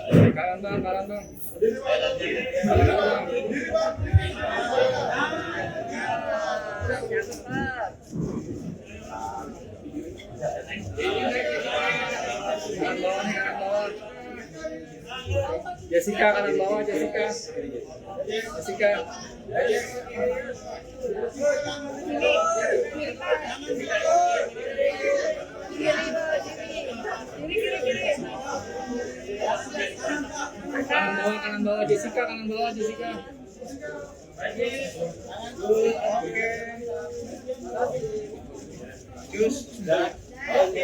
Kanan bang, kanan bang. Kanan bang. Kanan bawah nih, kanan bawah. Jessica kanan bawah, Jessica. Jessica. Kanan bawah Jessica, kanan bawah Jessica. Oke. Jus, sudah. Oke.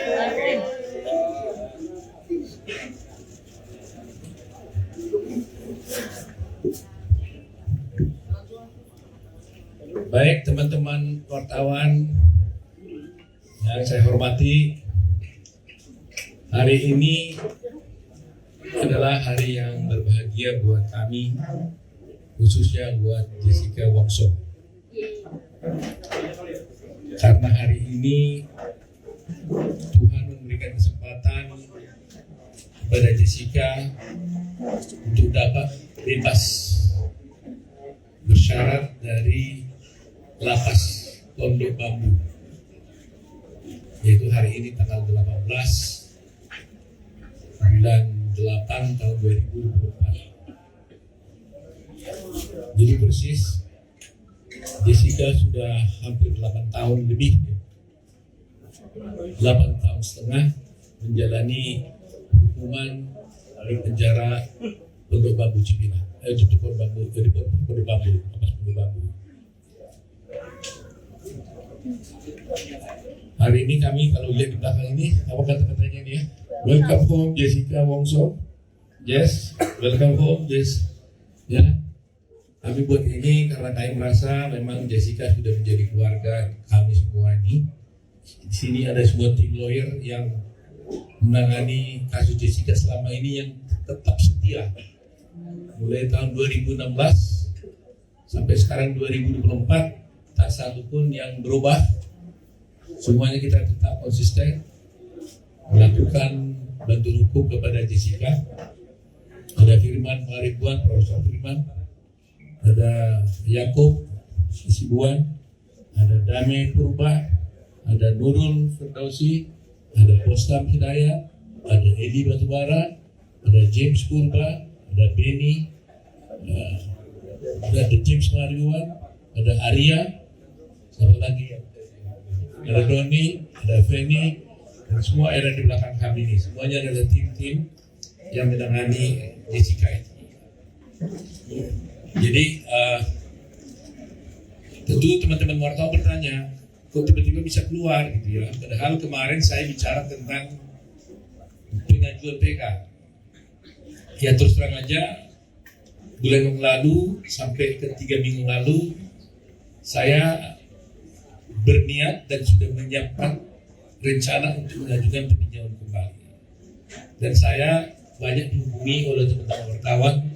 Baik teman-teman wartawan yang saya hormati, hari ini adalah hari yang berbahagia buat kami, khususnya buat Jessica Wongso. Karena hari ini Tuhan memberikan kesempatan kepada Jessica untuk dapat bebas bersyarat dari lapas Pondok Bambu, yaitu hari ini tanggal 18 bulan 8 tahun 2024. Jadi persis Jessica sudah hampir 8 tahun lebih, 8 tahun setengah menjalani hukuman di penjara Pondok Bambu Cipinang, Pondok Bambu, lapas Pondok Bambu. Hari ini kami kalau lihat di belakang ini, apa kata-katanya ini ya? Welcome home Jessica Wongso. Yes, welcome home Jess. Ya, kami buat ini karena kami merasa memang Jessica sudah menjadi keluarga kami semua ini. Di sini ada sebuah tim lawyer yang menangani kasus Jessica selama ini yang tetap setia. Mulai tahun 2016 sampai sekarang 2024. Tak satu pun yang berubah, semuanya kita tetap konsisten melakukan bantu hukum kepada Jessica. Ada Firman Maribuan, Profesor Firman, ada Yakub Sibuan, ada Dame Purba, ada Nurul Firdausi, ada Postam Hidayat, ada Edi Batubara, ada James Purba, ada Benny, ada James Maribuan, ada Arya, satu lagi ada Doni, ada Feni, dan semua ada di belakang kami ini. Semuanya adalah tim-tim yang menangani Jessica ini. Jadi tentu teman-teman wartawan bertanya, kok tiba-tiba bisa keluar gitu ya? Padahal kemarin saya bicara tentang pengajuan PK. Ya terus terang aja, bulan yang lalu sampai ke 3 minggu lalu saya berniat dan sudah menyiapkan rencana untuk mengajukan peninjauan kembali. Dan saya banyak dihubungi oleh teman-teman wartawan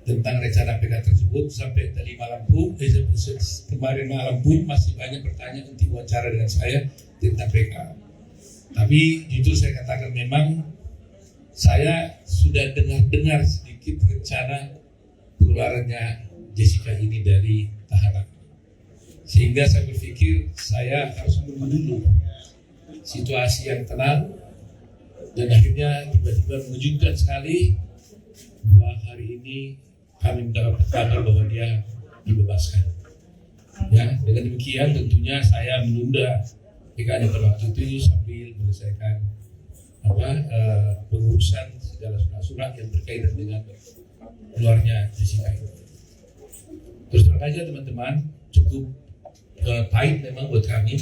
tentang rencana PK tersebut. Sampai tadi malam pun, kemarin malam pun masih banyak bertanya untuk wawancara dengan saya tentang PK. Tapi jujur saya katakan memang saya sudah dengar sedikit rencana pengeluarannya Jessica ini dari tahanan. Sehingga saya berpikir saya harus menunggu dulu situasi yang tenang, dan akhirnya tiba-tiba mengejutkan sekali bahwa hari ini kami mendapat kabar bahwa dia dibebaskan. Ya, dengan demikian tentunya saya menunda PK-nya pada waktu itu sambil menyelesaikan pengurusan segala surat-surat yang berkaitan dengan keluarnya Jessica ini. Terus terang aja teman-teman, cukup pahit memang buat kami,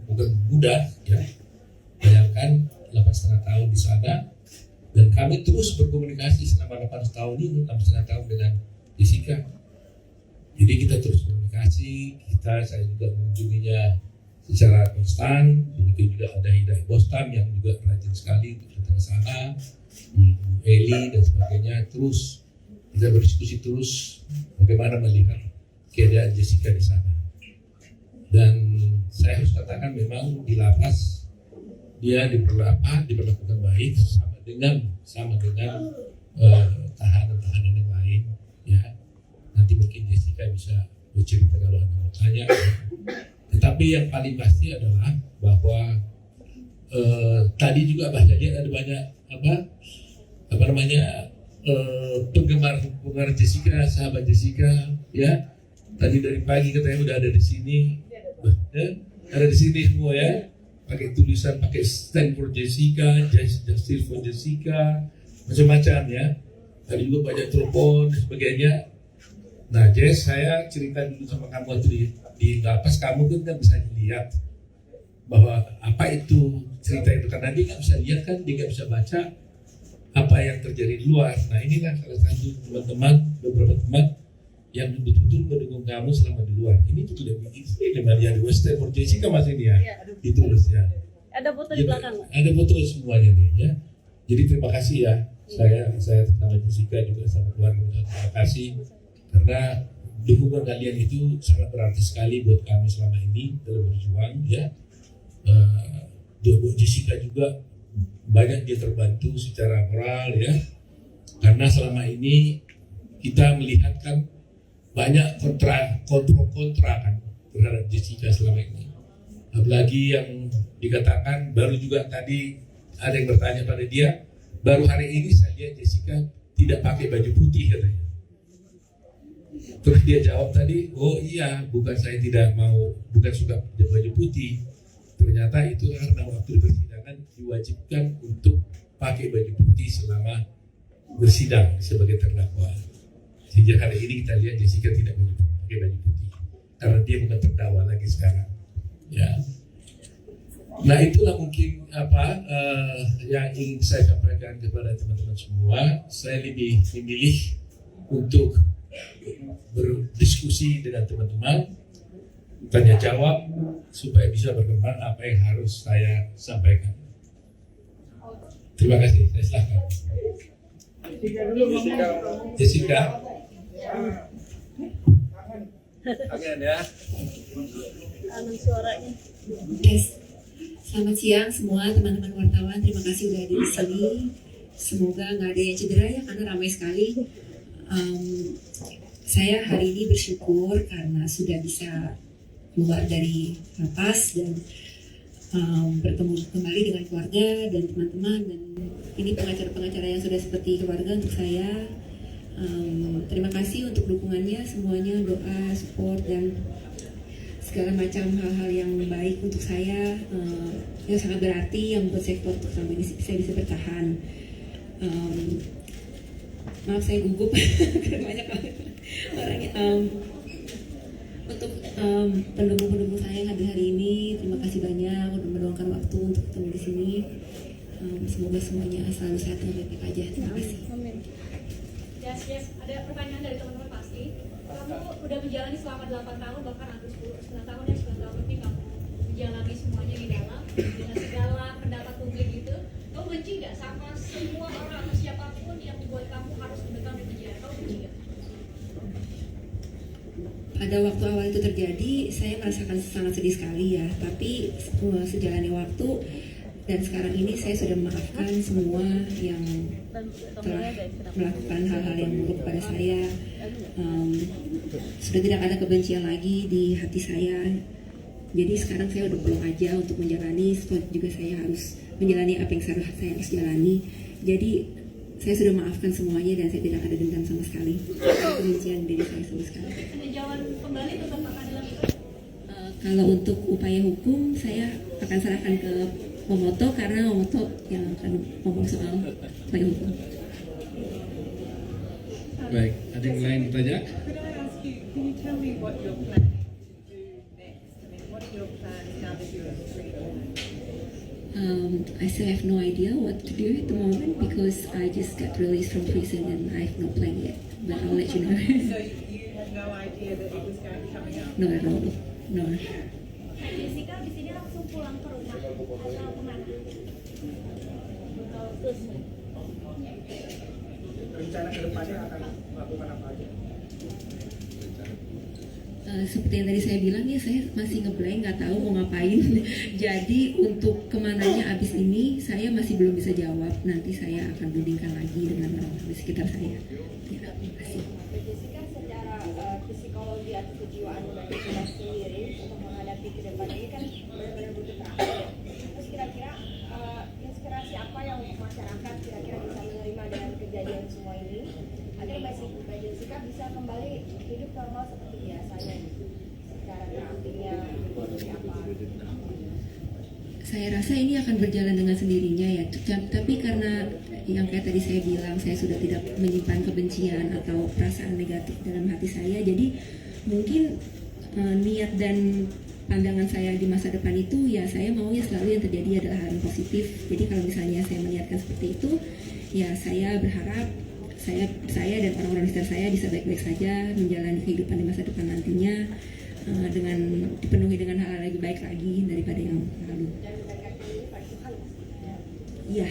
bukan mudah ya. Bayangkan 8,5 tahun di sana, dan kami terus berkomunikasi selama 8 tahun ini, 8,5 tahun dengan Jessica. Jadi kita terus komunikasi, saya juga mengunjunginya secara konstan. Begitu juga ada Hidayah Bostam yang juga rajin sekali untuk datang ke sana, Ibu Eli dan sebagainya. Terus kita berdiskusi terus bagaimana melihat keadaan Jessica di sana. Dan saya harus katakan memang di lapas dia diperlakukan baik sama dengan dan yang lain, ya. Nanti mungkin Jessica bisa bercerita kalau Anda mau tanya. Tetapi yang paling pasti adalah bahwa tadi juga Mbak Jadi ada banyak penggemar Jessica, sahabat Jessica, ya. Tadi dari pagi katanya udah ada di sini, ya, ada di sini semua ya. Pakai tulisan, pakai stand for Jessica, justice for Jessica, macam-macam ya. Tadi juga banyak telepon dan sebagainya. Nah, Jess, saya cerita dulu sama kamu waktu di lapas, kamu kan bisa lihat bahwa apa itu cerita itu, karena dia nggak bisa lihat kan, dia nggak bisa baca apa yang terjadi di luar. Nah, inilah salah satu beberapa teman yang betul-betul mendukung kamu selama di luar. Ini juga namanya di Western for Jessica Mas ini ya, ditulis ya. Ada foto di belakang. Ada foto semuanya nih ya. Jadi terima kasih ya. Saya sama Jessica juga sama keluarga terima kasih karena dukungan kalian itu sangat berarti sekali buat kami selama ini dalam berjuang ya. Buat Jessica juga banyak dia terbantu secara moral ya. Karena selama ini kita melihat kan banyak kontra kan terhadap Jessica selama ini. Apalagi yang dikatakan baru juga tadi ada yang bertanya pada dia, baru hari ini saja Jessica tidak pakai baju putih katanya. Terus dia jawab tadi, oh iya, bukan saya tidak mau, bukan suka baju putih. Ternyata itu karena waktu persidangan diwajibkan untuk pakai baju putih selama bersidang sebagai terdakwa. Sejak hari ini kita lihat Jessica tidak pakai baju putih karena dia bukan terdakwa lagi sekarang. Ya. Nah itulah mungkin yang ingin saya sampaikan kepada teman-teman semua. Saya lebih memilih untuk berdiskusi dengan teman-teman, tanya jawab supaya bisa berkembang apa yang harus saya sampaikan. Terima kasih. Saya silakan. Jessica. Agen ya. Kangen suaranya. Yes. Selamat siang semua teman-teman wartawan. Terima kasih sudah hadir di sini. Semoga nggak ada yang cedera ya karena ramai sekali. Saya hari ini bersyukur karena sudah bisa keluar dari lapas dan bertemu kembali dengan keluarga dan teman-teman, dan ini pengacara-pengacara yang sudah seperti keluarga untuk saya. Terima kasih untuk dukungannya semuanya, doa, support dan segala macam hal-hal yang baik untuk saya, yang sangat berarti, yang membuat saya kuat untuk sampai ini saya bisa bertahan. Maaf saya gugup karena banyak banget orangnya. Untuk pendukung-pendukung saya yang hadir hari ini, terima kasih banyak udah meluangkan waktu untuk ketemu di sini. Semoga semuanya selalu sehat dan baik-baik aja. Terima kasih. Yes, ada pertanyaan dari teman-teman pasti. Kamu udah menjalani selama 8 tahun, bahkan hampir 9 tahun ya, 9 tahun lebih kamu menjalani semuanya di dalam dengan segala pendapat publik itu. Kamu benci nggak sama semua orang atau siapapun yang membuat kamu harus mendekam di penjara? Kamu benci nggak? Pada waktu awal itu terjadi, saya merasakan sangat sedih sekali ya. Tapi sejalannya waktu dan sekarang ini saya sudah memaafkan semua yang telah melakukan hal-hal yang buruk kepada saya. Sudah tidak ada kebencian lagi di hati saya. Jadi sekarang saya udah pulang aja untuk menjalani, juga saya harus menjalani apa yang seharusnya saya harus jalani. Jadi saya sudah maafkan semuanya dan saya tidak ada dendam sama sekali. Kebencian diri saya sama sekali. Peninjauan kembali tentang pengadilan itu? Kalau untuk upaya hukum, saya akan serahkan ke Momoto karena Momoto yang akan ngomong soal upaya hukum. Baik, ada yang lain bertanya? Could I ask you, can you tell me what you're planning to do next? I mean, what are your plans now that you're free? I still have no idea what to do at the moment because I just got released from prison and I have no plan yet. But I'll let you know. So you had no idea that it was going to be coming up? No, at all. No. Jessica di sini langsung pulang ke rumah atau kemana? Rencana ke depannya akan melakukan apa aja? seperti yang tadi saya bilang ya, saya masih ngeblank, nggak tahu mau ngapain. Jadi untuk kemananya abis ini saya masih belum bisa jawab. Nanti saya akan berundingkan lagi dengan orang-orang di sekitar saya. Ya, terima kasih. Jessica, secara psikologi atau kejiwaan Mbak Jessica sendiri untuk menghadapi ke depan ini kan benar-benar butuh terakhir. Terus kira-kira inspirasi apa yang untuk masyarakat kira-kira bisa menerima dengan kejadian semua ini agar Mbak Jessica bisa kembali hidup normal seperti biasanya, secara terapinya seperti apa? Saya rasa ini akan berjalan dengan sendirinya ya. Tapi karena yang kayak tadi saya bilang, saya sudah tidak menyimpan kebencian atau perasaan negatif dalam hati saya. Jadi mungkin niat dan pandangan saya di masa depan itu ya, saya maunya selalu yang terjadi adalah hal yang positif. Jadi kalau misalnya saya meniatkan seperti itu, ya saya berharap saya dan orang-orang di sekitar saya bisa baik-baik saja menjalani kehidupan di masa depan nantinya dengan dipenuhi dengan hal yang lebih baik lagi daripada yang lalu. Iya.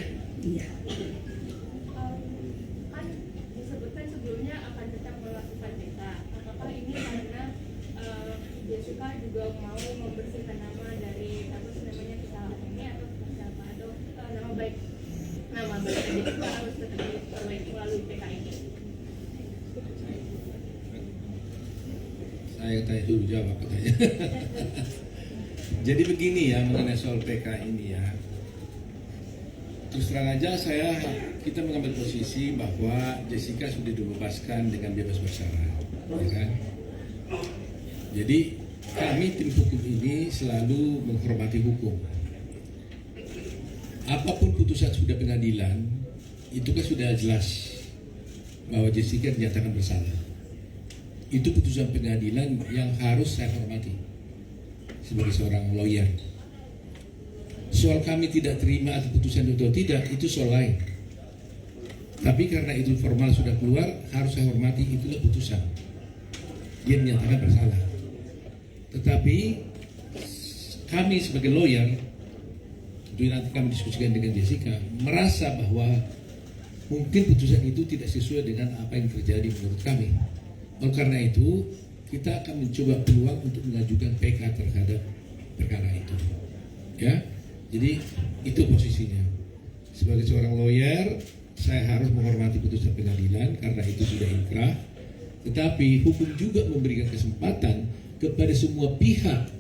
Kan disebutkan sebelumnya akan tetap melakukan pesta. Apakah ini karena Jessica juga mau membersihkan nama dari kesalahan ini atau seperti apa, atau nama baik Jessica harus tetap diperbaiki melalui PK ini? Saya tanya dulu, jawab katanya. Jadi begini ya, mengenai soal PK ini ya. Terus terang aja kita mengambil posisi bahwa Jessica sudah dibebaskan dengan bebas bersyarat, ya kan? Jadi kami tim hukum ini selalu menghormati hukum. Apapun putusan sudah pengadilan, itu kan sudah jelas bahwa Jessica dinyatakan bersalah. Itu putusan pengadilan yang harus saya hormati sebagai seorang lawyer. Soal kami tidak terima atau putusan atau tidak, itu soal lain. Tapi karena itu formal sudah keluar, harus saya hormati, itulah putusan. Dia dinyatakan bersalah. Tetapi kami sebagai lawyer, tentu nanti kami diskusikan dengan Jessica, merasa bahwa mungkin putusan itu tidak sesuai dengan apa yang terjadi menurut kami. Oleh karena itu, kita akan mencoba peluang untuk mengajukan PK terhadap perkara itu. Ya, jadi itu posisinya. Sebagai seorang lawyer, saya harus menghormati putusan pengadilan karena itu sudah inkrah. Tetapi hukum juga memberikan kesempatan kepada semua pihak,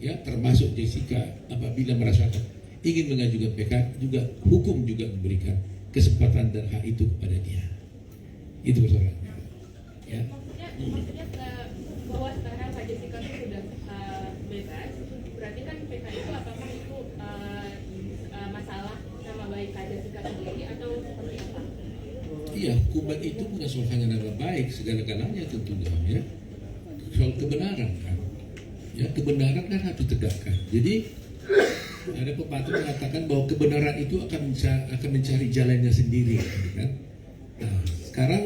ya termasuk Jessica, apabila merasakan ingin mengajukan PK, juga hukum juga memberikan kesempatan dan hak itu kepada dia. Itu persoalannya. Ya. Maksudnya bahwa sekarang Kak Jessica itu sudah bebas, berarti kan PK itu apakah itu masalah nama baik Kak Jessica sendiri atau seperti apa? Iya, hukuman itu bukan soal hanya nama baik, segala-galanya tentunya ya. Soal kebenaran kan. Ya, kebenaran kan harus ditegakkan. Jadi ada pepatah mengatakan bahwa kebenaran itu akan mencari jalannya sendiri, kan? Nah, sekarang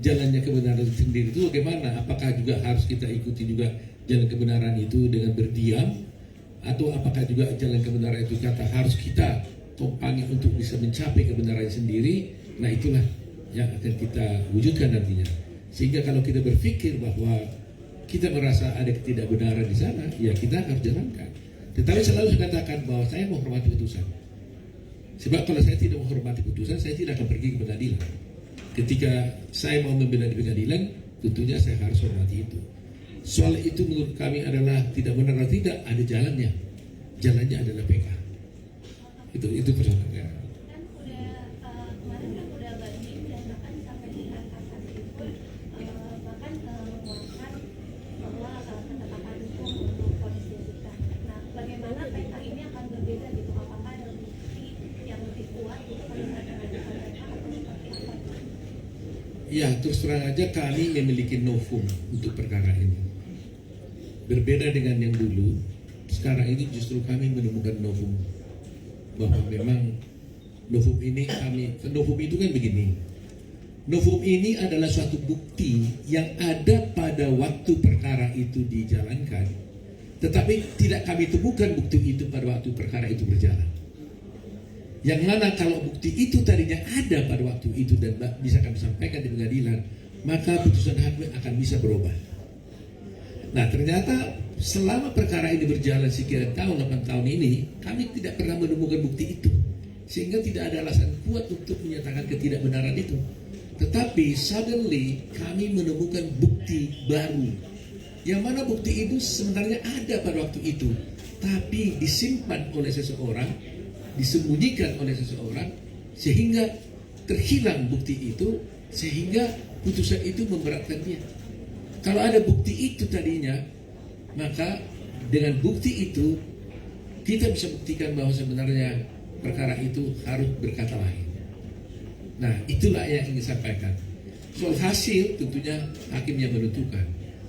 jalannya kebenaran sendiri itu bagaimana? Apakah juga harus kita ikuti juga jalan kebenaran itu dengan berdiam, atau apakah juga jalan kebenaran itu kata harus kita tumpangi untuk bisa mencapai kebenaran sendiri? Nah, itulah yang akan kita wujudkan nantinya. Sehingga kalau kita berpikir bahwa kita merasa ada ketidakbenaran di sana, ya kita harus jalankan. Tetapi selalu saya katakan bahwa saya menghormati putusan. Sebab kalau saya tidak menghormati putusan, saya tidak akan pergi ke pengadilan. Ketika saya mau membela di pengadilan, tentunya saya harus hormati itu. Soal itu menurut kami adalah tidak benar atau tidak, ada jalannya. Jalannya adalah PK. Itu persoalannya. Kan kemarin kan udah banding dan bahkan sampai tingkat kasasi pun bahkan menguatkan bahwa ketetapan hukum untuk vonis Jessica. Nah, bagaimana PK ini akan berbeda gitu? Apakah ada bukti yang lebih kuat gitu kalau misalnya ada PK atau seperti apa? Ya, terus terang aja kami memiliki novum untuk perkara ini. Berbeda dengan yang dulu, sekarang ini justru kami menemukan novum. Bahwa memang novum itu kan begini. Novum ini adalah suatu bukti yang ada pada waktu perkara itu dijalankan, tetapi tidak kami temukan bukti itu pada waktu perkara itu berjalan. Yang mana kalau bukti itu tadinya ada pada waktu itu dan bisa kami sampaikan di pengadilan, maka putusan hakim akan bisa berubah. Nah ternyata selama perkara ini berjalan sekian tahun, 8 tahun ini, kami tidak pernah menemukan bukti itu. Sehingga tidak ada alasan kuat untuk menyatakan ketidakbenaran itu. Tetapi suddenly kami menemukan bukti baru. Yang mana bukti itu sebenarnya ada pada waktu itu, tapi disimpan oleh seseorang, disembunyikan oleh seseorang, sehingga terhilang bukti itu, sehingga putusan itu memberatkan dia. Kalau ada bukti itu tadinya, maka dengan bukti itu kita bisa buktikan bahwa sebenarnya perkara itu harus berkata lain. Nah, itulah yang ingin sampaikan. Soal hasil tentunya hakim yang menentukan.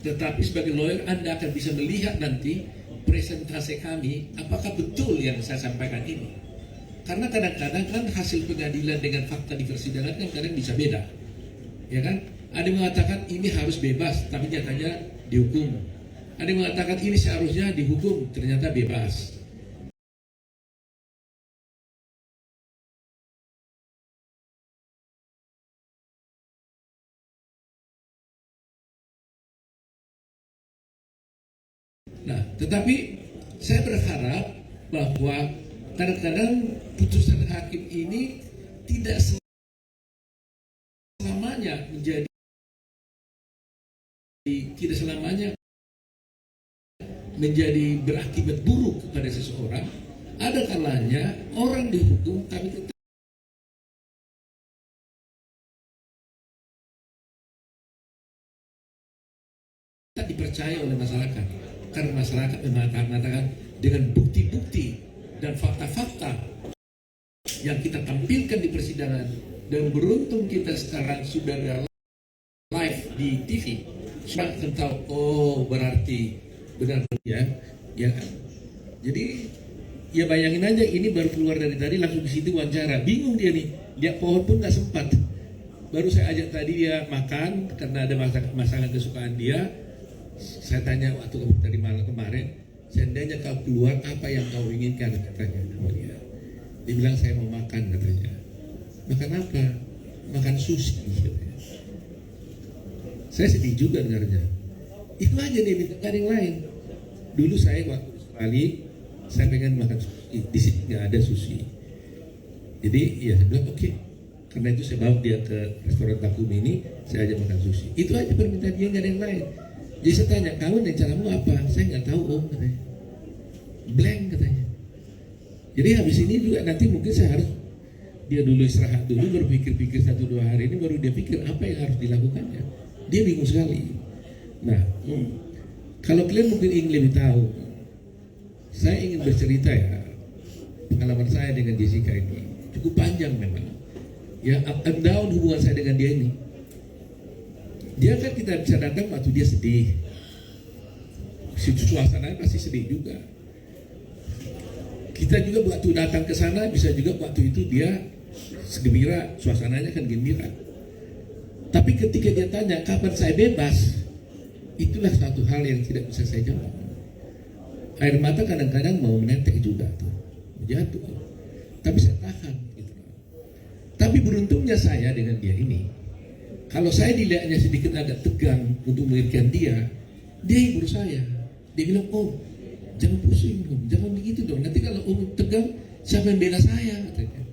Tetapi sebagai lawyer Anda akan bisa melihat nanti presentasi kami apakah betul yang saya sampaikan ini. Karena kadang-kadang kan hasil pengadilan dengan fakta di persidangan kan kadang bisa beda. Ya kan? Ada yang mengatakan ini harus bebas, tapi nyatanya dihukum. Ada yang mengatakan ini seharusnya dihukum, ternyata bebas. Nah, tetapi saya berharap bahwa kadang-kadang putusan hakim ini tidak selamanya menjadi berakibat buruk kepada seseorang. Ada kalanya orang dihukum tapi tetap dipercaya oleh masyarakat. Karena masyarakat mengatakan dengan bukti-bukti dan fakta-fakta yang kita tampilkan di persidangan, dan beruntung kita sekarang sudah ada live di TV, sudah tahu, oh berarti benar ya kan? Jadi ya bayangin aja, ini baru keluar dari tadi langsung ke situ wawancara, bingung dia nih, lihat pohon pun nggak sempat. Baru saya ajak tadi dia makan karena ada masakan kesukaan dia. Saya tanya waktu dari malam kemarin, seandainya kau keluar apa yang kau inginkan, katanya sama dia. Dia bilang saya mau makan, katanya. Makan apa? Makan sushi, katanya. Saya sedih juga dengarnya. Itu aja nih, minta yang lain. Dulu saya waktu Australia, saya pengen makan sushi. Di sini nggak ada sushi. Jadi ya saya bilang oke. Karena itu saya bawa dia ke restoran Takumi ini, saya ajak makan sushi. Itu aja permintaan dia, nggak ada yang lain. Jadi saya tanya, kamu rencanamu apa? Saya nggak tahu om, katanya. Blank, katanya. Jadi habis ini juga nanti mungkin saya harus dia dulu istirahat dulu, berpikir-pikir 1-2 hari ini baru dia pikir apa yang harus dilakukannya. Dia bingung sekali. Nah, kalau kalian mungkin ingin lebih tahu, saya ingin bercerita ya pengalaman saya dengan Jessica ini cukup panjang memang. Ya up and down hubungan saya dengan dia ini. Dia kan kita bisa datang waktu dia sedih, suasananya pasti sedih juga. Kita juga waktu datang ke sana bisa juga waktu itu dia gembira, suasananya kan gembira. Tapi ketika dia tanya kapan saya bebas, itulah satu hal yang tidak bisa saya jawab. Air mata kadang-kadang mau menetek juga tuh, jatuh. Tapi saya tahan. Gitu. Tapi beruntungnya saya dengan dia ini. Kalau saya dilihatnya sedikit agak tegang untuk mengirimkan dia hibur saya. Dia bilang, oh jangan pusing dong, jangan begitu dong. Nanti kalau om tegang, siapa yang bela saya? Katanya.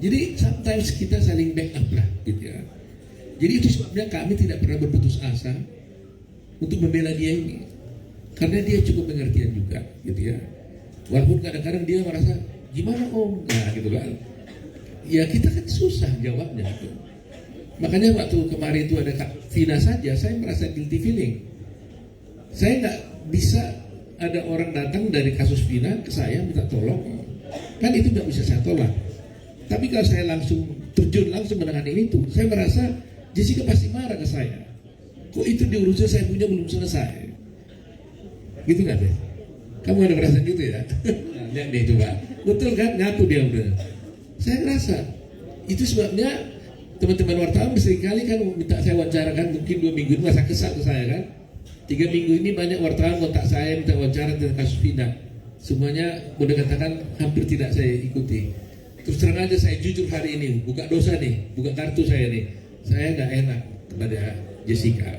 Jadi sometimes kita saling backup lah, gitu ya. Jadi itu sebabnya kami tidak pernah berputus asa untuk membela dia ini, karena dia cukup pengertian juga, gitu ya. Walaupun kadang-kadang dia merasa gimana om, nah gitu kan. Ya kita kan susah jawabnya. Gitu. Makanya waktu kemarin itu ada Kak Vina saja, saya merasa guilty feeling. Saya nggak bisa ada orang datang dari kasus Vina ke saya minta tolong, kan itu nggak bisa saya tolak. Tapi kalau saya langsung terjun langsung menangani itu, saya merasa Jessica pasti marah ke saya. Kok itu diurusnya saya punya belum selesai? Gitu nggak deh? Kamu ada perasaan gitu ya? Nah, lihat deh coba, betul kan? Ngaku dia udah. Saya rasa itu sebabnya teman-teman wartawan seringkali kan minta saya wawancara kan, mungkin 2 minggu ini masa kesal ke saya kan. 3 minggu ini banyak wartawan kontak saya minta wawancara tentang kasus Vina. Semuanya boleh katakan hampir tidak saya ikuti. Terus terang aja saya jujur hari ini, buka dosa nih, buka kartu saya nih. Saya nggak enak kepada Jessica.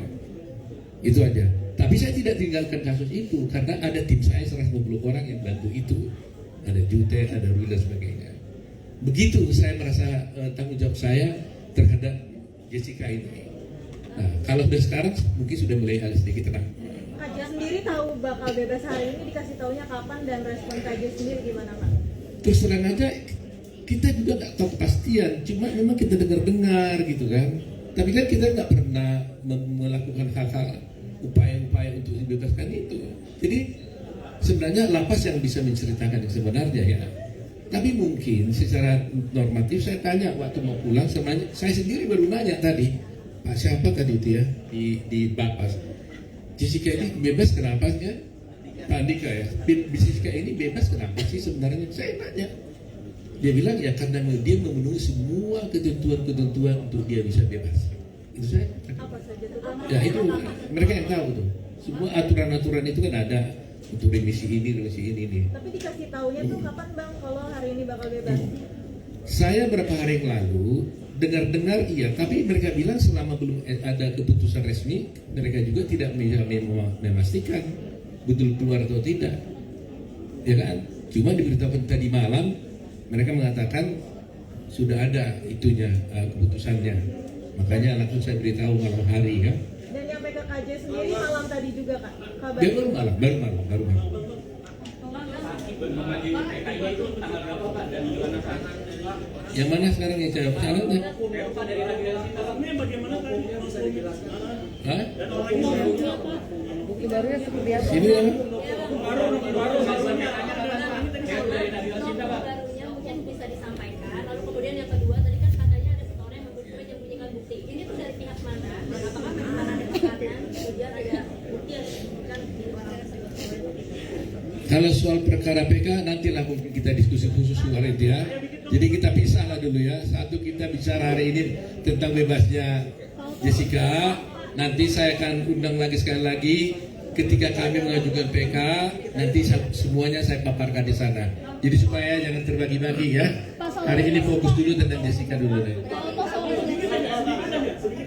Itu aja. Tapi saya tidak tinggalkan kasus itu karena ada tim saya 150 orang yang bantu itu. Ada Jute, ada Rui dan sebagainya. Begitu saya merasa tanggung jawab saya terhadap Jessica ini. Nah, kalau dari sekarang mungkin sudah mulai agak sedikit tenang. KJ sendiri tahu bakal bebas hari ini, dikasih taunya kapan dan respon KJ sendiri gimana Pak? Terus terang aja kita juga nggak tahu kepastian, cuma memang kita dengar-dengar gitu kan. Tapi kan kita nggak pernah melakukan hal-hal upaya-upaya untuk dibebaskan itu. Jadi sebenarnya lapas yang bisa menceritakan yang sebenarnya ya. Tapi mungkin secara normatif saya tanya waktu mau pulang, saya sendiri baru nanya tadi, Pak siapa tadi itu ya di Bapas, Jessica ini bebas kenapa ya? Pak Andika ya, Jessica ini bebas kenapa sih sebenarnya? Saya tanya, dia bilang ya karena dia memenuhi semua ketentuan-ketentuan untuk dia bisa bebas. Itu saya. Apa saja tuh? Ya itu mereka yang tahu tuh. Semua aturan-aturan itu kan ada untuk remisi ini. Tapi dikasih taunya tuh kapan Bang kalau hari ini bakal bebas? Saya berapa hari yang lalu dengar iya, tapi mereka bilang selama belum ada keputusan resmi, mereka juga tidak bisa memastikan betul keluar atau tidak, ya kan? Cuma diberitahukan tadi malam, mereka mengatakan sudah ada itunya keputusannya, makanya langsung saya beritahu malam hari ya. Dan yang ke KJ sendiri malam tadi juga Kak? Kabar? Dia baru malam. Yang mana sekarang yang jawab salahnya? Hah? Bukti barunya seperti apa? Sini ya. Barunya mungkin bisa disampaikan. Lalu kemudian yang kedua tadi kan katanya ada satu orang yang menyembunyikan bukti. Ini tuh dari pihak mana? Apakah memang ada tekanan kemudian ada bukti yang disebutkan di luar Kalau soal perkara PK nantilah mungkin kita diskusi khusus soal itu ya. Jadi kita pisah lah dulu ya. Satu kita bicara hari ini tentang bebasnya Jessica. Nanti saya akan undang lagi sekali lagi ketika kami mengajukan PK. Nanti semuanya saya paparkan di sana. Jadi supaya jangan terbagi-bagi ya. Hari ini fokus dulu tentang Jessica dulu deh.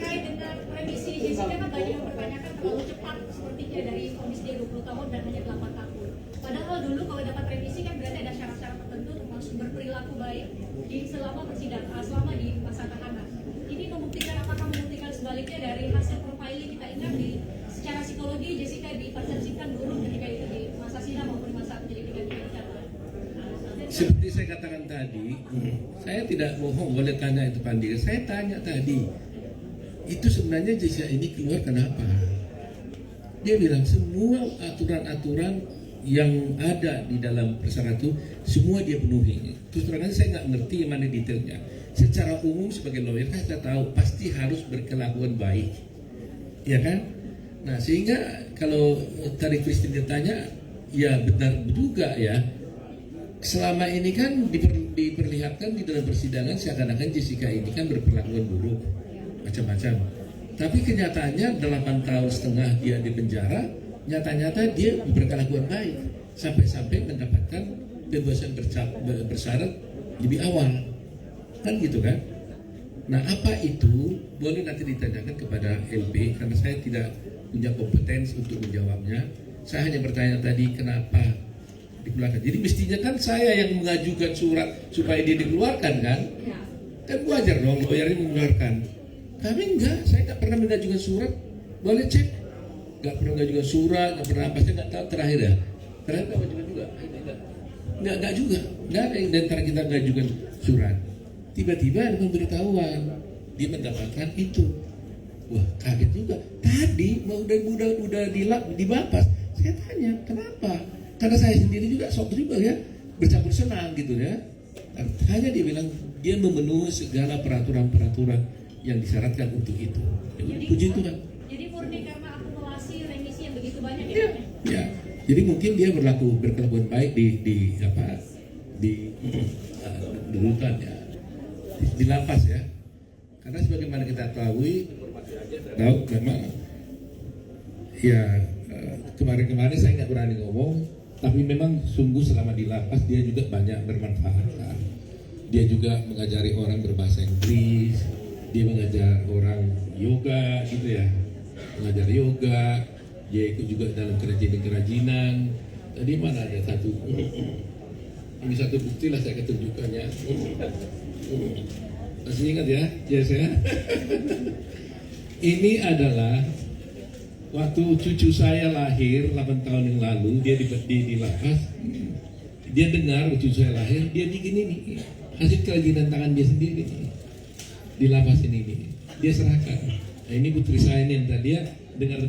terkait dengan remisi Jessica kan banyak yang mempertanyakan terlalu cepat sepertinya dari vonis dia 20 tahun dan hanya 8 tahun. Padahal dulu kalau dapat remisi kan berarti ada syarat-syarat tertentu termasuk berperilaku baik selama persidangan, selama di masa tahanan. Ini apakah membuktikan sebaliknya dari hasil profiling kita ingat secara psikologi Jessica dipersepsikan dulu ketika itu di masa sidang maupun di masa penyelidikan di persidangan. Seperti saya katakan tadi, saya tidak bohong, boleh tanya itu Pak Andika. Saya tanya tadi, itu sebenarnya Jessica ini keluar kenapa? Dia bilang semua aturan-aturan yang ada di dalam persyaratan itu semua dia penuhi. Terus terang saya nggak ngerti mana detailnya. Secara umum sebagai lawyer kan saya tahu pasti harus berkelakuan baik, ya kan? Nah sehingga kalau tadi Christine ditanya, ya benar juga ya. Selama ini kan diperlihatkan di dalam persidangan seakan-akan Jessica ini kan berperlakuan buruk, macam-macam. Tapi kenyataannya 8,5 tahun dia di penjara, nyata-nyata dia berkelakuan baik sampai mendapatkan kebebasan bersyarat lebih awal, kan gitu kan? Nah apa itu boleh nanti ditanyakan kepada LP karena saya tidak punya kompetensi untuk menjawabnya. Saya hanya bertanya tadi kenapa dikeluarkan. Jadi mestinya kan saya yang mengajukan surat supaya dia dikeluarkan kan? Kan wajar dong lawyernya mengeluarkan. Kami enggak, saya nggak pernah mengajukan surat. Boleh cek, nggak pernah mengajukan surat, nggak pernah apa. Saya nggak tahu terakhir ya. Terakhir nggak mengajukan juga. Nggak juga. Nggak ada yang antara kita mengajukan surat. Tiba-tiba ada pemberitahuan dia mendapatkan itu. Wah kaget juga. Tadi udah di Bapas. Saya tanya kenapa? Karena saya sendiri juga sok juga ya bercampur senang gitu ya. Hanya dia bilang dia memenuhi segala peraturan-peraturan yang disyaratkan untuk itu. Puji Tuhan. Jadi murni karena akumulasi remisi yang begitu banyak ya. Jadi mungkin dia berkelakuan baik di rutan ya, di lapas ya. Karena sebagaimana kita tahu memang ya kemarin saya nggak berani ngomong, tapi memang sungguh selama di lapas dia juga banyak bermanfaat. Dia juga mengajari orang berbahasa Inggris, dia mengajar orang yoga gitu ya, mengajar yoga, dia ikut juga dalam kerajinan. Tadi mana ada satu? Ini satu bukti lah saya ketunjukkannya. Masih ingat ya, Jess ya? Ini adalah waktu cucu saya lahir 8 tahun yang lalu, dia di lapas. Dia dengar cucu saya lahir, dia bikin ini hasil kerajinan tangan dia sendiri di lapas ini. Dia serahkan. Nah, ini putri saya ini, dia dengar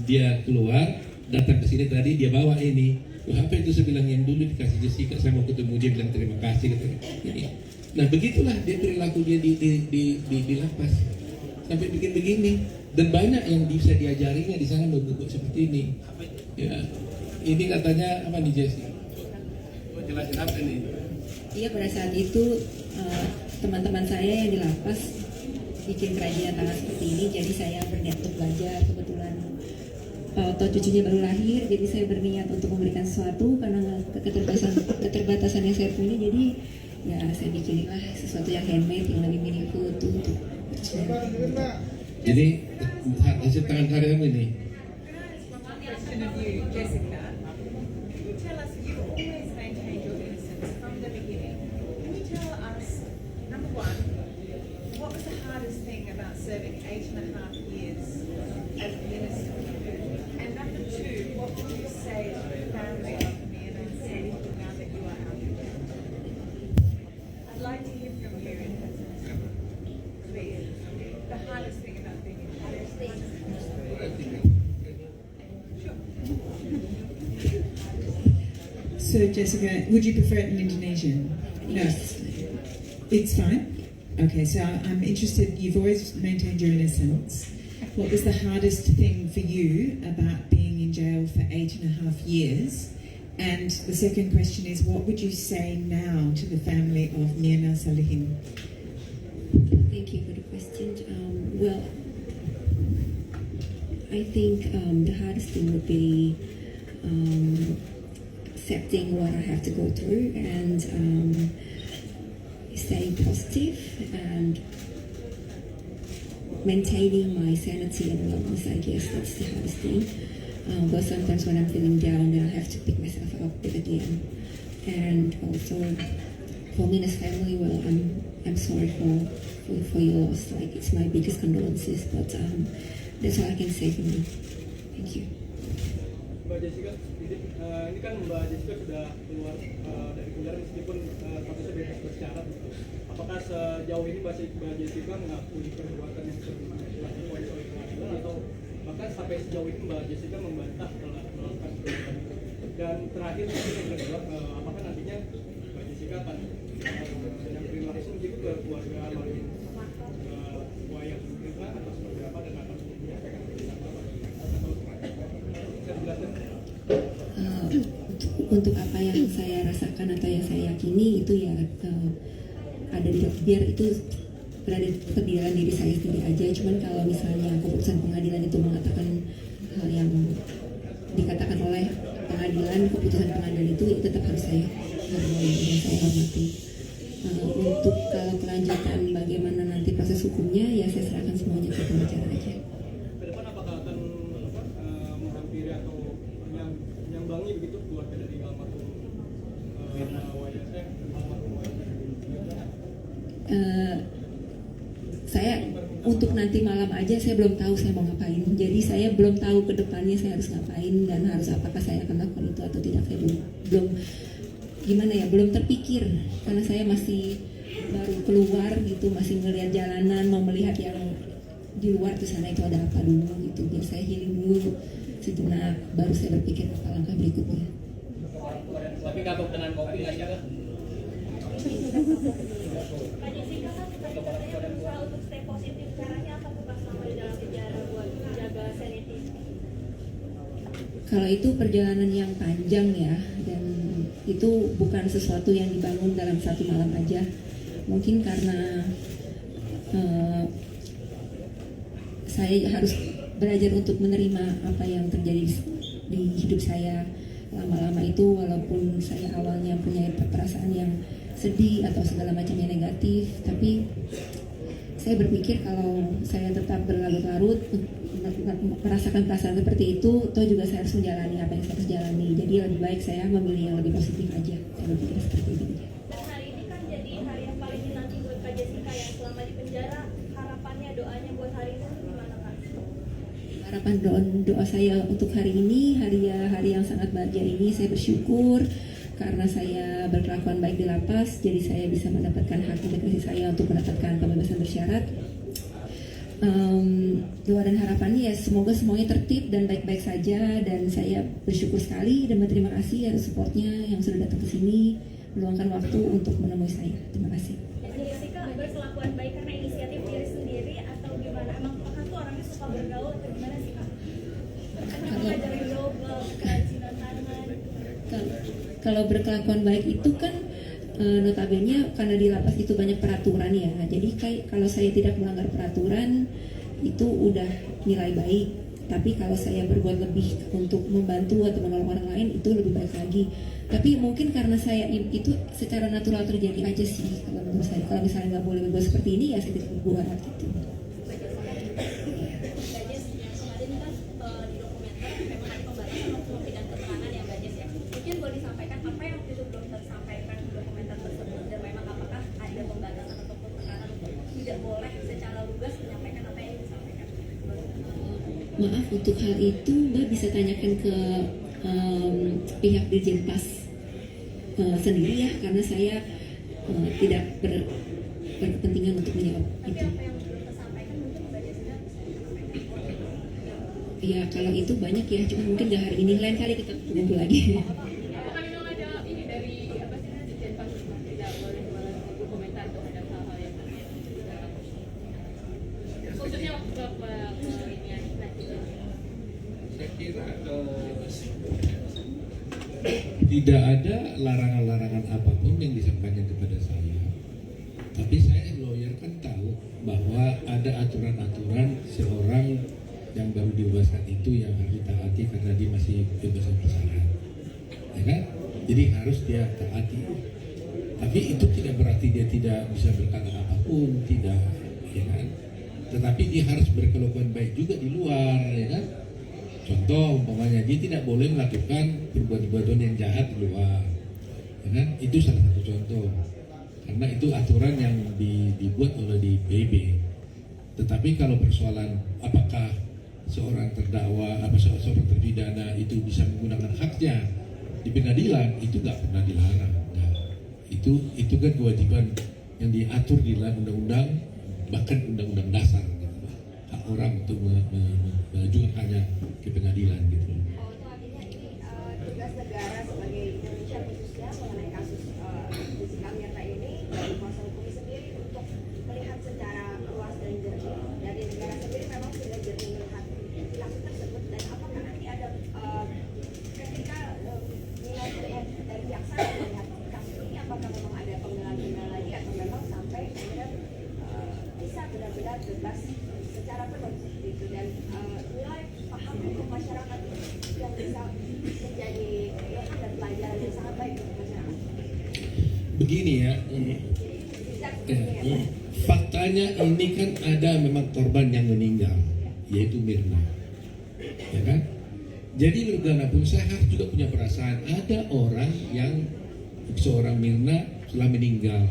dia keluar, datang ke sini tadi, dia bawa ini. Wah, apa itu saya bilang yang dulu dikasih Jessica, saya mau ketemu dia, bilang terima kasih. Ini. Nah begitulah dia perilaku dia di lapas sampai bikin begini, dan banyak yang bisa diajarinya di sana bentuk seperti ini. Ya, ini katanya apa nih Jessica? Jelasin apa nih? Iya, pada saat itu teman-teman saya yang di lapas bikin kerajinan tangan seperti ini, jadi saya berniat untuk belajar. Kebetulan atau cucunya baru lahir, jadi saya berniat untuk memberikan sesuatu karena keterbatasan yang saya punya. Jadi ya saya bikinilah sesuatu yang handmade yang lebih meaningful untuk jadi hasil tangan karyamu ini. Question of you, Jessica. Can you tell us, you always maintained your innocence from the beginning. Can you tell us, number one, what was the hardest thing about serving 8.5 years as a minister? And number two, what would you say to the family of Mia and Sandy now that you are out of jail? I'd like to hear from you in person. Please. The hardest thing about being in jail. So, Jessica, would you prefer it in Indonesian? No. It's fine? Okay, so I'm interested, you've always maintained your innocence. What was the hardest thing for you about being in jail for 8.5 years? And the second question is, what would you say now to the family of Mirna Salihin? Thank you for the question. Well, I think the hardest thing would be accepting what I have to go through and staying positive and maintaining my sanity and wellness. I guess that's the hardest thing. But sometimes when I'm feeling down, then I have to pick myself up again. And also, for Mina's family, well, I'm sorry for your loss. Like, it's my biggest condolences, but that's all I can say for me. Thank you. Mbak Jessica, ini kan Mbak Jessica sudah keluar dari penjara meskipun statusnya bebas bersyarat. Apakah sejauh ini Mbak Jessica mengakui perbuatan yang dilakukan oleh pengadilan, atau bahkan sampai sejauh ini Mbak Jessica membantah telah melakukan perbuatan itu? Dan terakhir yang kedua, apakah nantinya Mbak Jessica akan menyampaikan langsung gitu ke keluarga almarhum Wayan Mirna atau seperti apa, dan akan menyampaikan apa? Untuk apa yang saya rasakan atau yang saya yakini itu ya ada di biar itu berada di perdilan diri saya sendiri aja. Cuman kalau misalnya keputusan pengadilan itu mengatakan hal yang dikatakan oleh pengadilan, keputusan pengadilan itu tetap harus saya hargai dan saya hormati. Untuk kalau kelanjutan bagaimana nanti proses hukumnya, ya saya serahkan semuanya ke pengacara aja. Kedepan apakah akan menghampiri atau menyambangi begitu keluarga dari almarhum saya untuk nanti malam aja saya belum tahu saya mau ngapain. Jadi saya belum tahu ke depannya saya harus ngapain dan harus apakah saya akan lakukan itu atau tidak. Saya belum gimana ya, belum terpikir karena saya masih baru keluar gitu, masih melihat jalanan, mau melihat yang di luar tuh sana itu ada apa dulu gitu. Biar saya healing dulu sejenak, baru saya berpikir apa langkah berikutnya. Tapi kapok tenan kopi nggak sih? Pak Jessica kan katanya berusaha untuk stay positif. Caranya apa tuh pas selama di dalam penjara buat menjaga sanity? Kalau itu perjalanan yang panjang ya, dan itu bukan sesuatu yang dibangun dalam satu malam aja. Mungkin karena saya harus belajar untuk menerima apa yang terjadi di hidup saya lama-lama itu, walaupun saya awalnya punya perasaan yang sedih atau segala macamnya negatif, tapi saya berpikir kalau saya tetap berlarut-larut merasakan perasaan seperti itu, toh juga saya harus menjalani apa yang saya harus jalani. Jadi lebih baik saya memilih yang lebih positif aja. Saya berpikir seperti itu. Dan hari ini kan jadi hari yang paling dinanti buat Kak Jessica yang selama di penjara. Harapannya, doanya buat hari ini gimana Kak? Harapan doa saya untuk hari ini, hari yang sangat bahagia ini, saya bersyukur karena saya berkelakuan baik di lapas, jadi saya bisa mendapatkan hak integrasi saya untuk mendapatkan pembebasan bersyarat. Doa dan harapannya ya semoga semuanya tertib dan baik-baik saja, dan saya bersyukur sekali dan berterima kasih atas supportnya yang sudah datang ke sini meluangkan waktu untuk menemui saya. Terima kasih. Jadi Jessica berkelakuan baik karena inisiatif diri sendiri atau gimana? Emang Kakak tuh orangnya suka bergaul atau gimana sih Kak? Karena ngajarin yoga, kerajinan tangan. Kalau berkelakuan baik itu kan notabene karena di lapas itu banyak peraturan ya. Jadi kalau saya tidak melanggar peraturan itu udah nilai baik. Tapi kalau saya berbuat lebih untuk membantu atau menolong orang lain itu lebih baik lagi. Tapi mungkin karena saya itu secara natural terjadi aja sih kalau menurut saya. Kalau misalnya nggak boleh berbuat seperti ini ya saya tidak berbuat gitu. Mungkin boleh disampaikan apa yang waktu itu belum tersampaikan di dokumenter tersebut, dan memang apakah ada pembatasan ataupun tekanan untuk tidak boleh secara lugas menyampaikan apa yang disampaikan? Maaf, untuk hal itu Mbak bisa tanyakan ke pihak Dirjen Pas sendiri ya, karena saya tidak berkepentingan untuk menjawab Tapi itu. apa yang belum tersampaikan mungkin Mbak Jessica Ya kalau itu banyak ya, cuma mungkin nggak hari ini, lain kali kita kumpul lagi. Apakah memang ada ini dari apa sih Dirjen Pas tidak boleh berkomentar terhadap hal-hal yang khususnya beberapa ini ya? Saya kira tidak ada larangan-larangan apapun yang disampaikan kepada saya. Tapi saya lawyer kan tahu bahwa ada aturan-aturan seorang yang baru dibebaskan itu yang harus ditaati karena dia masih bebas bersyarat, ya kan? Jadi harus dia taati. Tapi itu tidak berarti dia tidak bisa berkata apapun, tidak, ya kan? Tetapi dia harus berkelakuan baik juga di luar, ya kan? Contoh, umpamanya dia tidak boleh melakukan perbuatan yang jahat di luar, ya kan? Itu salah satu contoh. Karena itu aturan yang dibuat oleh di PB. Tetapi kalau persoalan apakah seorang terdakwa atau seorang terpidana itu bisa menggunakan haknya di pengadilan, itu nggak pernah dilarang. Nah, itu kan kewajiban yang diatur di dalam undang-undang, bahkan undang-undang dasar gitu. Hak orang untuk mengajukan hanya ke pengadilan gitu. Oh, itu artinya ini tugas negara sebagai Indonesia khususnya mengenai kasus Jessica Mirna ini dari kuasa hukum sendiri untuk melihat secara luas dan jernih. Dari negara sendiri memang sudah jernih melihat perilaku tersebut, dan apakah nanti ada ketika nilai dari jaksa melihat kasus ini, apakah memang ada pengadilan lagi atau memang sampai kemudian bisa benar-benar bebas secara penuh gitu, dan nilai paham untuk masyarakat yang bisa menjadi ilham dan pelajaran yang sangat baik untuk masyarakat. Begini ya, faktanya ini kan ada memang korban yang meninggal, yaitu Mirna, ya kan? Jadi bagaimanapun saya harus juga punya perasaan, ada orang yang seorang Mirna telah meninggal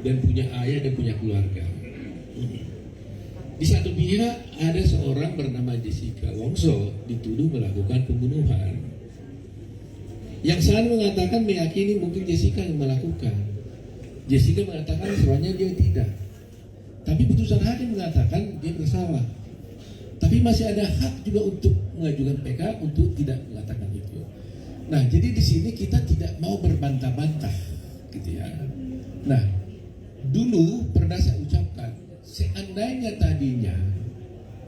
dan punya ayah dan punya keluarga. Di satu pihak ada seorang bernama Jessica Wongso dituduh melakukan pembunuhan. Yang saya mengatakan meyakini mungkin Jessica yang melakukan. Jessica mengatakan sebenarnya dia tidak. Tapi putusan hakim mengatakan dia bersalah. Tapi masih ada hak juga untuk mengajukan PK untuk tidak mengatakan itu. Nah, jadi di sini kita tidak mau berbantah-bantah, gitu ya. Nah, dulu pernah saya ucapkan, seandainya tadinya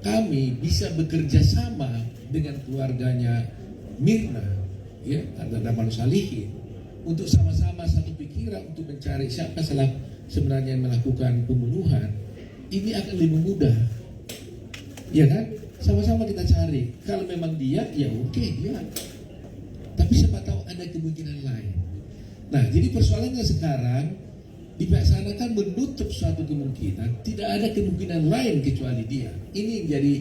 kami bisa bekerja sama dengan keluarganya Mirna, ya, Anda Salihin, untuk sama-sama satu pikiran untuk mencari siapa sebenarnya yang melakukan pembunuhan, ini akan lebih mudah, ya kan? Sama-sama kita cari. Kalau memang dia, ya oke, dia. Tapi siapa tahu ada kemungkinan lain. Nah, jadi persoalannya sekarang di pihak sana kan menutup suatu kemungkinan, tidak ada kemungkinan lain kecuali dia. Ini yang jadi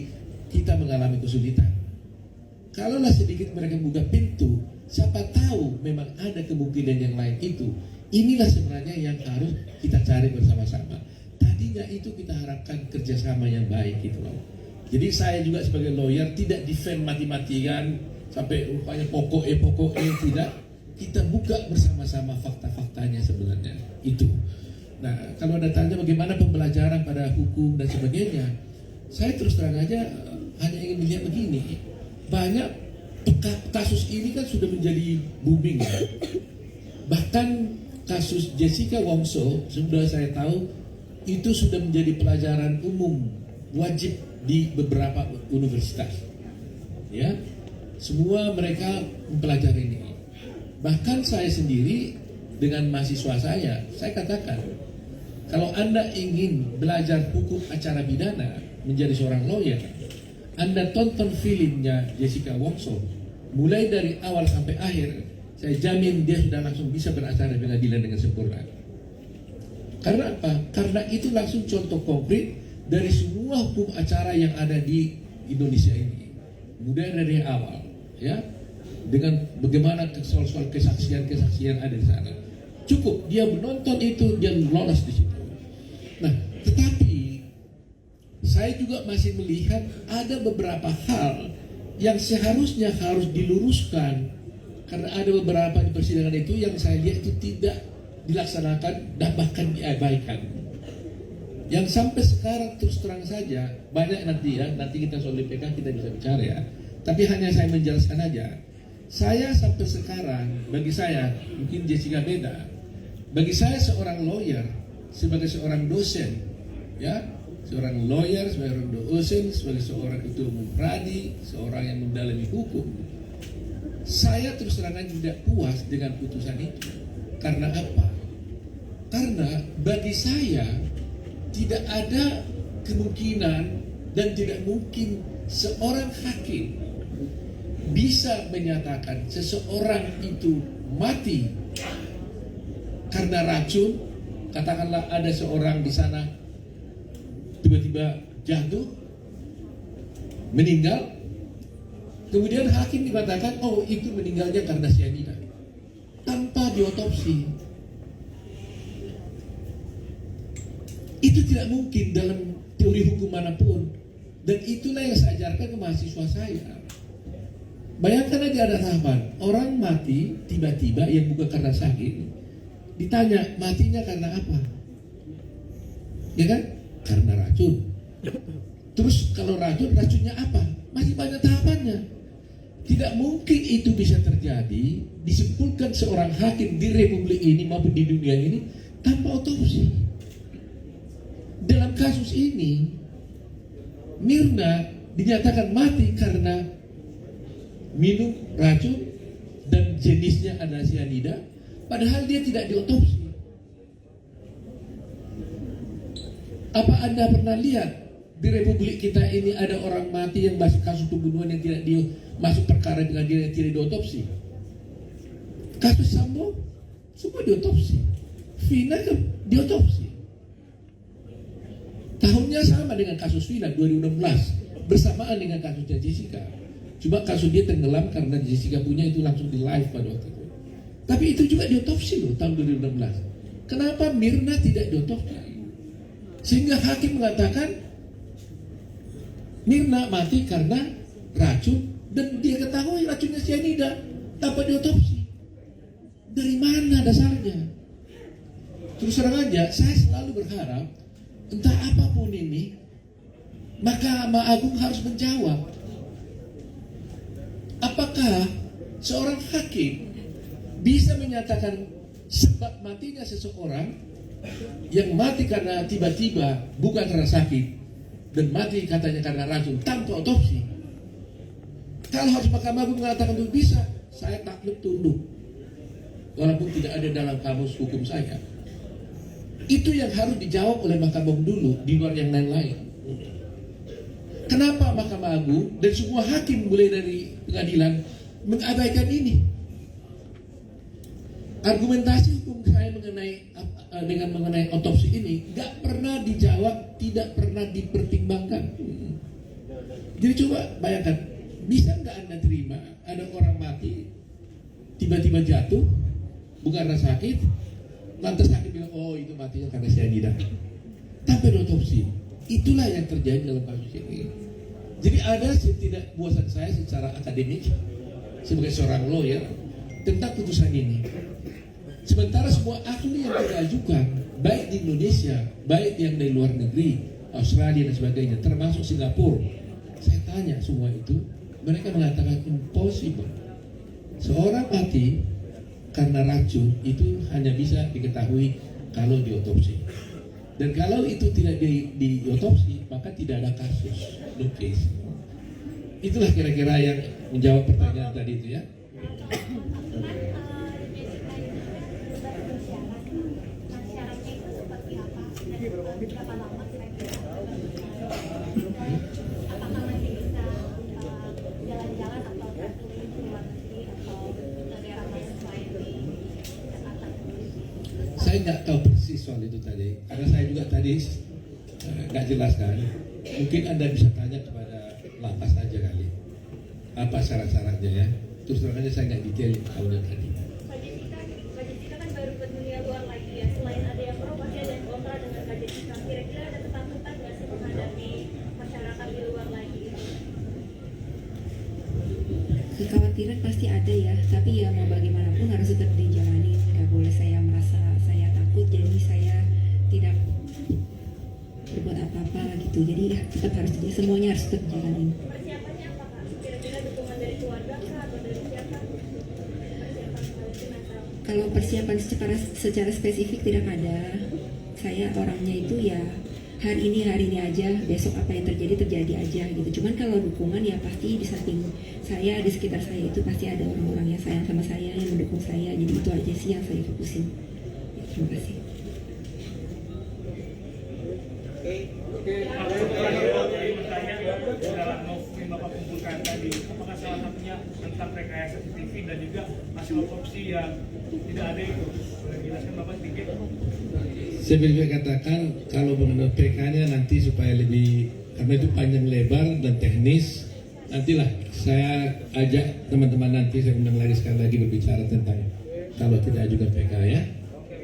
kita mengalami kesulitan. Kalaulah sedikit mereka buka pintu, siapa tahu memang ada kemungkinan yang lain itu. Inilah sebenarnya yang harus kita cari bersama-sama. Tadinya itu kita harapkan kerjasama yang baik gitu loh. Jadi saya juga sebagai lawyer tidak defend mati-matian sampai rupanya pokoknya tidak. Kita buka bersama-sama fakta-faktanya sebenarnya itu. Nah, kalau ada tanya bagaimana pembelajaran pada hukum dan sebagainya, saya terus terang aja hanya ingin melihat begini. Banyak kasus ini kan sudah menjadi booming ya. Bahkan kasus Jessica Wongso sudah saya tahu itu sudah menjadi pelajaran umum wajib di beberapa universitas. Ya, semua mereka mempelajari ini. Bahkan saya sendiri dengan mahasiswa saya katakan, kalau Anda ingin belajar hukum acara pidana menjadi seorang lawyer, Anda tonton filmnya Jessica Wongso, mulai dari awal sampai akhir, saya jamin dia sudah langsung bisa beracara pengadilan dengan sempurna. Karena apa? Karena itu langsung contoh konkret dari semua hukum acara yang ada di Indonesia ini, mulai dari awal, ya. Dengan bagaimana soal-soal kesaksian ada di sana. Cukup dia menonton itu, dia lolos di situ. Nah, tetapi saya juga masih melihat ada beberapa hal yang seharusnya harus diluruskan karena ada beberapa di persidangan itu yang saya lihat itu tidak dilaksanakan dan bahkan diabaikan. Yang sampai sekarang terus terang saja banyak nanti kita soal DPK kita bisa bicara ya. Tapi hanya saya menjelaskan aja. Saya sampai sekarang, bagi saya, mungkin Jessica beda. Bagi saya seorang lawyer, sebagai seorang dosen, ya, seorang lawyer, sebagai seorang dosen, sebagai seorang ketua umum pradi, seorang yang mendalami hukum, saya terus terang tidak puas dengan putusan itu. Karena apa? Karena bagi saya tidak ada kemungkinan dan tidak mungkin seorang hakim bisa menyatakan seseorang itu mati karena racun. Katakanlah ada seorang di sana tiba-tiba jatuh meninggal, kemudian hakim dikatakan oh itu meninggalnya karena cyanida tanpa diotopsi. Itu tidak mungkin dalam teori hukum manapun, dan itulah yang saya ajarkan ke mahasiswa saya. Bayangkan aja ada tahapan orang mati tiba-tiba yang bukan karena sakit, ditanya matinya karena apa, ya kan? Karena racun. Terus kalau racunnya apa? Masih banyak tahapannya. Tidak mungkin itu bisa terjadi disimpulkan seorang hakim di republik ini maupun di dunia ini tanpa otopsi. Dalam kasus ini Mirna dinyatakan mati karena minum racun dan jenisnya adalah cyanida, padahal dia tidak diotopsi. Apa Anda pernah lihat di republik kita ini ada orang mati yang masuk kasus pembunuhan yang tidak masuk perkara dengan dia yang tidak diotopsi? Kasus Sambo semua diotopsi, Vina kan diotopsi. Tahunnya sama dengan kasus Vina 2016, bersamaan dengan kasusnya Jessica. Cuma kasus dia tenggelam karena Jessica punya itu langsung di live pada waktu itu. Tapi itu juga diotopsi loh tahun 2016. Kenapa Mirna tidak diotopsi? Sehingga hakim mengatakan Mirna mati karena racun dan dia ketahui racunnya cyanida tanpa diotopsi. Dari mana dasarnya? Terus terang aja, saya selalu berharap entah apapun ini, Mahkamah Agung harus menjawab. Apakah seorang hakim bisa menyatakan sebab matinya seseorang yang mati karena tiba-tiba bukan karena sakit dan mati katanya karena racun tanpa otopsi? Kalau harus Mahkamah Agung mengatakan itu bisa, saya takluk tunduk walaupun tidak ada dalam kamus hukum saya. Itu yang harus dijawab oleh Mahkamah Agung dulu, di luar yang lain-lain. Kenapa Mahkamah Agung dan semua hakim mulai dari pengadilan mengabaikan ini? Argumentasi hukum saya mengenai dengan mengenai otopsi ini nggak pernah dijawab, tidak pernah dipertimbangkan. Jadi coba bayangkan, bisa nggak Anda terima ada orang mati tiba-tiba jatuh bukan karena sakit, lantas sakit bilang oh itu matinya karena cyanida tanpa otopsi. Itulah yang terjadi dalam kasus ini. Jadi ada ketidakpuasan saya secara akademik sebagai seorang lawyer tentang putusan ini. Sementara semua ahli yang kita ajukan, baik di Indonesia, baik yang dari luar negeri, Australia dan sebagainya, termasuk Singapura, saya tanya semua itu, mereka mengatakan impossible. Seorang mati karena racun itu hanya bisa diketahui kalau diotopsi. Dan kalau itu tidak diotopsi, maka tidak ada kasus, no case. Itulah kira-kira yang menjawab pertanyaan tadi itu ya. Berapa lama kira-kira? Apakah masih bisa jalan-jalan atau traveling ke luar negeri atau negara lain di Jakarta? Saya nggak tahu persis soal itu tadi, karena saya juga tadi nggak jelaskan. Mungkin Anda bisa tanya kepada lapas aja kali, apa syarat-syaratnya ya. Terus terang aja saya nggak detail kalau yang tadi. Pak Jessica kan baru ke dunia luar lagi ya. Selain ada yang pro, pasti ada yang kontra dengan Pak Jessica. Kira-kira ada ketakutan nggak sih menghadapi masyarakat di luar lagi? Kekhawatiran pasti ada ya, tapi ya mau bagaimanapun harus tetap dijalani. Nggak boleh saya merasa saya takut, jadi saya tidak berbuat apa-apa gitu. Jadi ya, tetap harus semuanya harus tetap dijalani. Persiapannya apa Kak? Kira-kira dukungan dari keluarga kah atau dari siapa? Persiapan jenazah. Kalau persiapan secara spesifik tidak ada. Saya orangnya itu ya hari ini aja, besok apa yang terjadi aja gitu. Cuman kalau dukungan ya pasti di samping saya, di sekitar saya itu pasti ada orang-orang yang sayang sama saya, yang mendukung saya. Jadi itu aja sih yang saya fokusin. Ya, terima kasih. Oke. Dalam novel yang Bapak kumpulkan tadi, apakah salah satunya tentang rekayasa CCTV dan juga hasil otopsi yang tidak ada itu? Boleh jelaskan Bapak sedikit? Saya bisa katakan kalau mengenai PK-nya nanti supaya lebih, karena itu panjang lebar dan teknis, nantilah saya ajak teman-teman nanti, saya undang lagi sekali lagi berbicara tentang kalau tidak ajukan PK ya.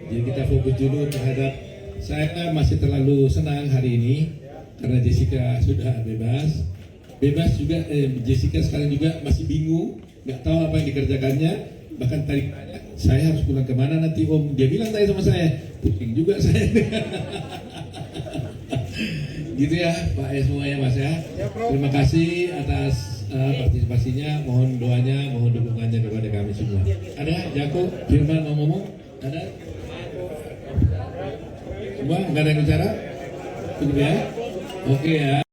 Jadi kita fokus dulu terhadap, saya masih terlalu senang hari ini karena Jessica sudah bebas juga. Jessica sekarang juga masih bingung, nggak tahu apa yang dikerjakannya. Bahkan tadi saya harus pulang kemana nanti Om, dia bilang tadi sama saya, pusing juga saya. Gitu ya Pak ya semuanya Mas ya. Terima kasih atas partisipasinya, mohon doanya, mohon dukungannya kepada kami semua. Ada Jako, Firman mau ngomong? Ada? Semua nggak ada yang bicara? Cukup ya? Oke ya.